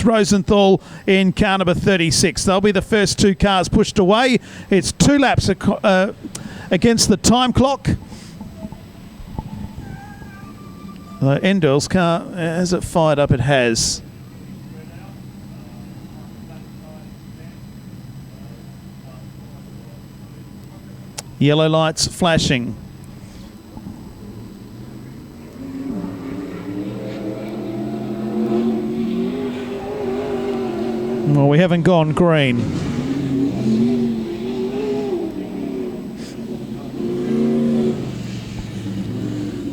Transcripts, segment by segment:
Rosenthal in car number 36. They'll be the first two cars pushed away. It's 2 laps against the time clock. Endell's car, has it fired up? It has. Yellow lights flashing. Well, we haven't gone green.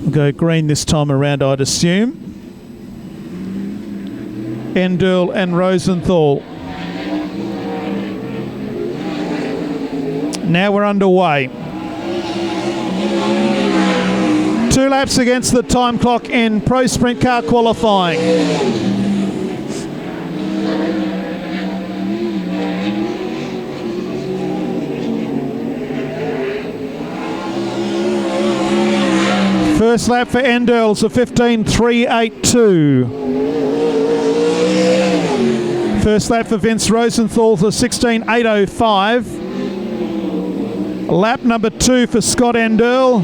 We'll go green this time around, I'd assume. Endell and Rosenthal. Now we're underway. 2 laps against the time clock in Pro Sprint Car qualifying. First lap for Endell's a 15.382. First lap for Vince Rosenthal's a 16.805. Lap number 2 for Scott Endell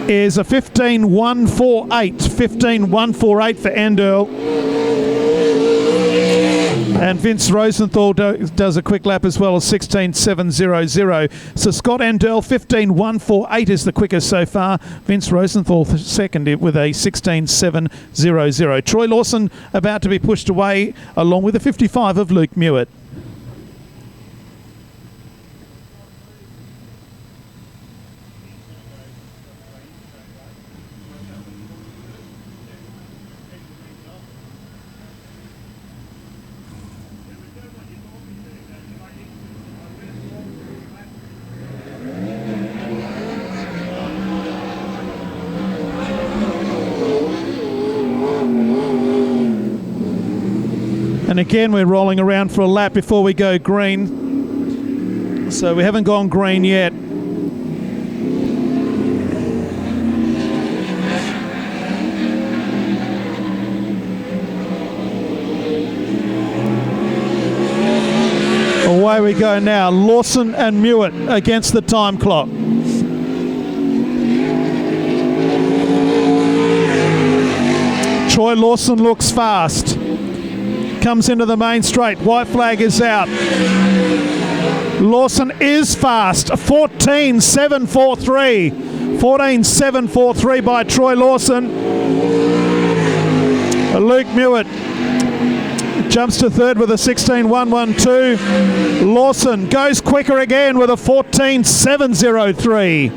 is a 15.148. 15.148 for Endell. And Vince Rosenthal does a quick lap as well as 16.700. So Scott Endell, 15.148 is the quickest so far. Vince Rosenthal second with a 16.700. Troy Lawson about to be pushed away along with the 55 of Luke Mewett. And again, we're rolling around for a lap before we go green. So we haven't gone green yet. Away we go now. Lawson and Mewett against the time clock. Troy Lawson looks fast. Comes into the main straight. White flag is out. Lawson is fast. 14.743. 14.743 by Troy Lawson. Luke Mewett jumps to third with a 16.112. Lawson goes quicker again with a 14.703.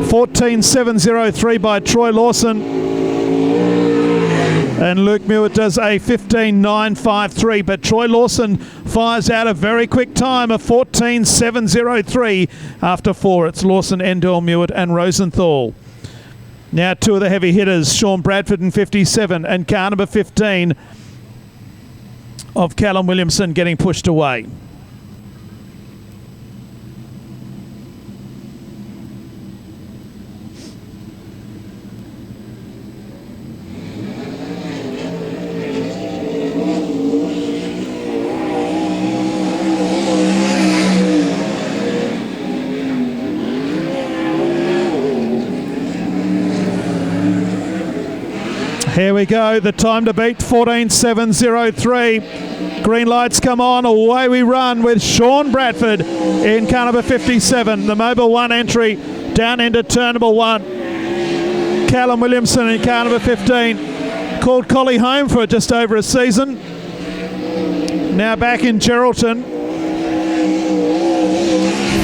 14.703 by Troy Lawson. And Luke Mewett does a 15.953, but Troy Lawson fires out a very quick time of 14.703 after 4. It's Lawson, Endell, Mewett and Rosenthal. Now 2 of the heavy hitters, Sean Bradford in 57 and car number 15 of Callum Williamson getting pushed away. Here we go, the time to beat, 14.703. Green lights come on, away we run with Sean Bradford in car number 57. The Mobile 1 entry down into turn number 1. Callum Williamson in car number 15. Called Collie home for just over a season. Now back in Geraldton.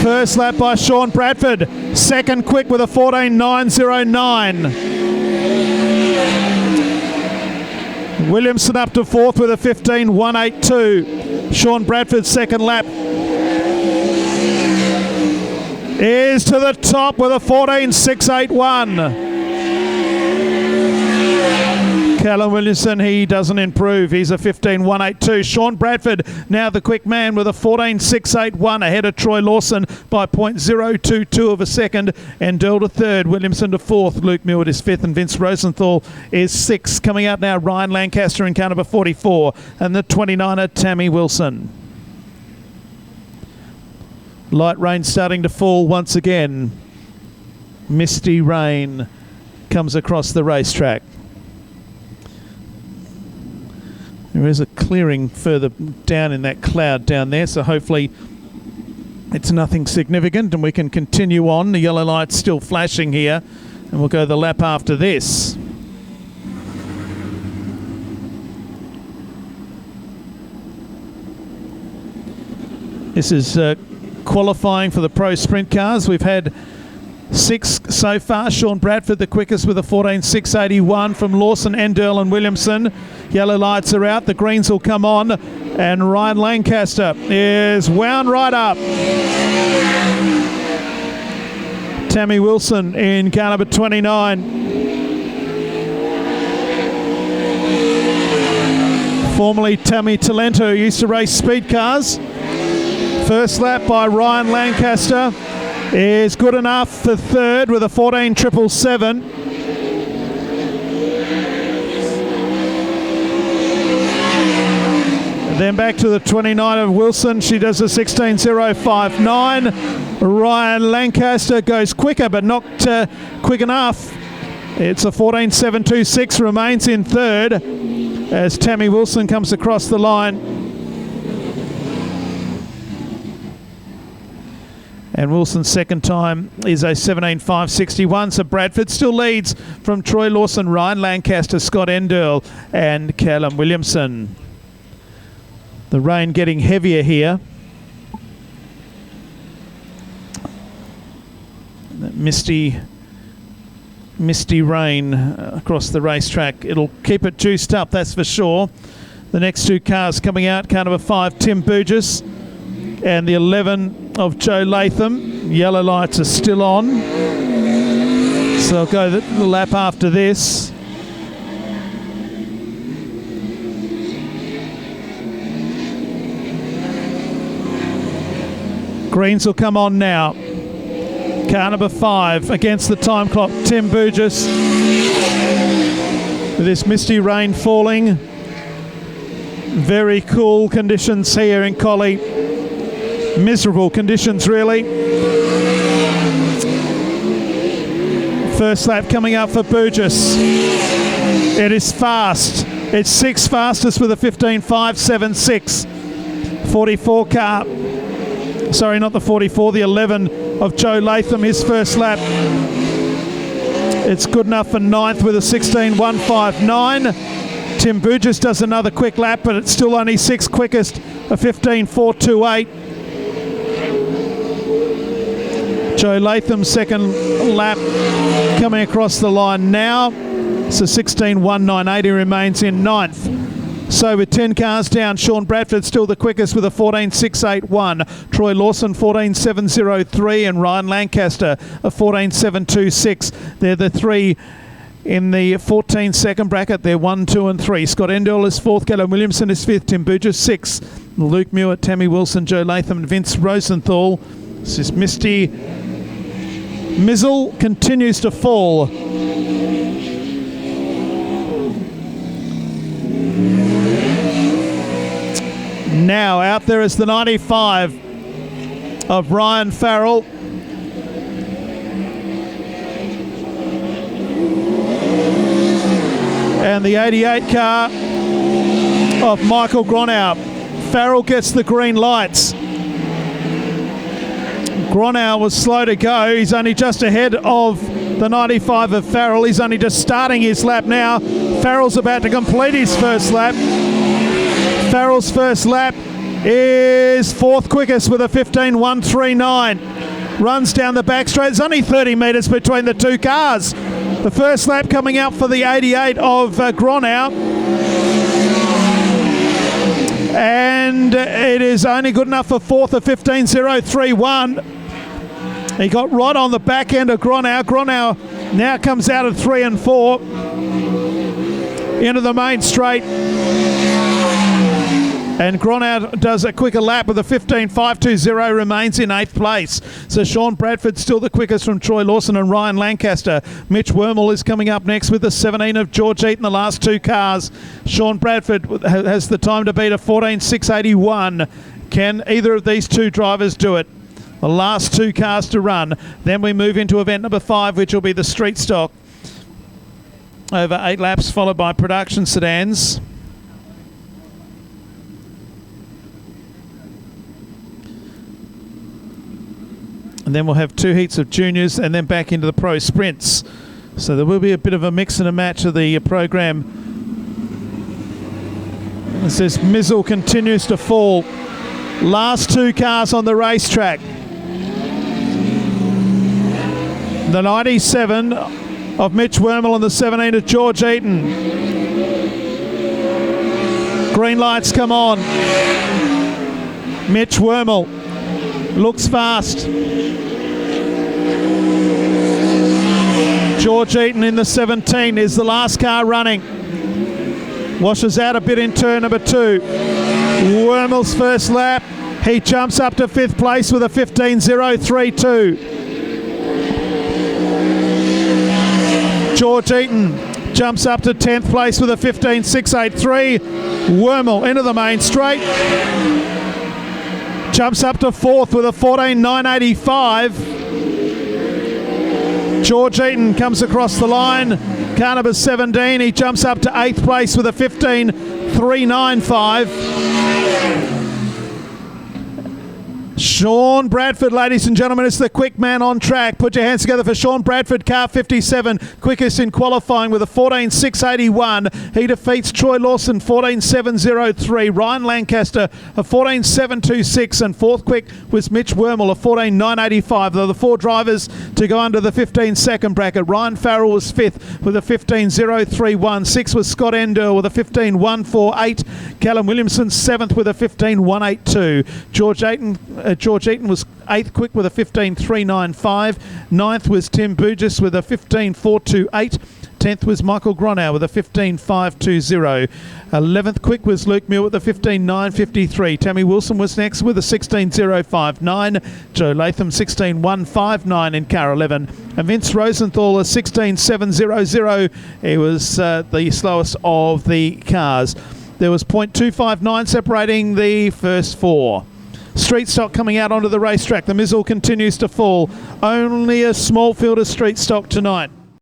First lap by Sean Bradford. Second quick with a 14.909. Williamson up to fourth with a 15.182. Sean Bradford's second lap is to the top with a 14.681. Callum Williamson, he doesn't improve. He's a 15.182. Sean Bradford, now the quick man with a 14.681 ahead of Troy Lawson by 0.022 of a second. Endell to third, Williamson to fourth, Luke Mewett is fifth, and Vince Rosenthal is sixth. Coming out now, Ryan Lancaster in car number 44 and the 29er, Tammy Wilson. Light rain starting to fall once again. Misty rain comes across the racetrack. There is a clearing further down in that cloud down there, so hopefully it's nothing significant and we can continue on. The yellow light's still flashing here, and we'll go the lap after this. This is qualifying for the Pro Sprint cars. We've had 6 so far. Sean Bradford the quickest with a 14.681 from Lawson, Endell and Williamson. Yellow lights are out, the greens will come on, and Ryan Lancaster is wound right up. Tammy Wilson in car number 29. Formerly Tammy Talento, used to race speed cars. First lap by Ryan Lancaster is good enough for third with a 14.777. Then back to the 29 of Wilson. She does a 16.059. Ryan Lancaster goes quicker, but not quick enough. It's a 14.726, remains in third as Tammy Wilson comes across the line. And Wilson's second time is a 17.561. So Bradford still leads from Troy Lawson, Ryan Lancaster, Scott Endell and Callum Williamson. The rain getting heavier here. That misty rain across the racetrack. It'll keep it juiced up, that's for sure. The next two cars coming out, car number 5, Tim Burgess, and the 11 of Joe Latham. Yellow lights are still on, so I'll go the lap after this. Greens will come on now. Car number 5 against the time clock, Tim Burgess. With this misty rain falling, very cool conditions here in Collie. Miserable conditions, really. First lap coming up for Burgess. It is fast. It's 6th fastest with a 15.576. 44 car. Sorry, not the 44, the 11 of Joe Latham, his first lap. It's good enough for 9th with a 16.159. Tim Burgess does another quick lap, but it's still only 6th quickest, a 15.428. Joe Latham's second lap coming across the line now. It's a 16.198. He remains in 9th. So with 10 cars down, Sean Bradford still the quickest with a 14.681. Troy Lawson 14.703 and Ryan Lancaster a 14.726. They're the three in the 14-second bracket. They're 1, 2 and 3. Scott Endell is 4th. Callum Williamson is 5th. Tim Burgess 6th. Luke Mewett, Tammy Wilson, Joe Latham and Vince Rosenthal. This is misty. Mizzle continues to fall. Now out there is the 95 of Ryan Farrell. And the 88 car of Michael Gronau. Farrell gets the green lights. Gronau was slow to go. He's only just ahead of the 95 of Farrell. He's only just starting his lap now. Farrell's about to complete his first lap. Farrell's first lap is 4th quickest with a 15.139. Runs down the back straight. There's only 30 metres between the two cars. The first lap coming out for the 88 of Gronau. And it is only good enough for 4th, a 15.031. He got right on the back end of Gronau. Gronau now comes out of 3 and 4. into the main straight. And Gronau does a quicker lap with a 15.520, remains in 8th place. So Sean Bradford still the quickest from Troy Lawson and Ryan Lancaster. Mitch Wormel is coming up next with the 17 of George Eaton, the last two cars. Sean Bradford has the time to beat a 14.681. Can either of these two drivers do it? The last two cars to run. Then we move into event number 5, which will be the street stock. Over 8 laps, followed by production sedans. And then we'll have 2 heats of juniors and then back into the pro sprints. So there will be a bit of a mix and a match of the program. As this Mizzle continues to fall. Last 2 cars on the racetrack. The 97 of Mitch Wormel and the 17 of George Eaton. Green lights come on. Mitch Wormel looks fast. George Eaton in the 17 is the last car running. Washes out a bit in turn number 2. Wormel's first lap. He jumps up to 5th place with a 15.032. George Eaton jumps up to 10th place with a 15.683. Wormel into the main straight. Jumps up to 4th with a 14.985. George Eaton comes across the line. Car number 17, he jumps up to 8th place with a 15.395. Sean Bradford, ladies and gentlemen, is the quick man on track. Put your hands together for Sean Bradford, car 57, quickest in qualifying with a 14.681. He defeats Troy Lawson, 14.703. Ryan Lancaster, a 14.726. And 4th quick was Mitch Wormel, a 14.985. They're the 4 drivers to go under the 15-second bracket. Ryan Farrell was 5th with a 15.031. 6th was Scott Endell with a 15.148. Callum Williamson 7th with a 15.182. George Eaton was 8th quick with a 15.395. 9th was Tim Burgess with a 15.428. 10th was Michael Gronau with a 15.520. 11th quick was Luke Muir with a 15.953. Tammy Wilson was next with a 16.059. Joe Latham 16.159 in car 11. And Vince Rosenthal a 16.700. He was the slowest of the cars. There was 0.259 separating the first 4. Street stock coming out onto the racetrack. The Mizzle continues to fall. Only a small field of street stock tonight.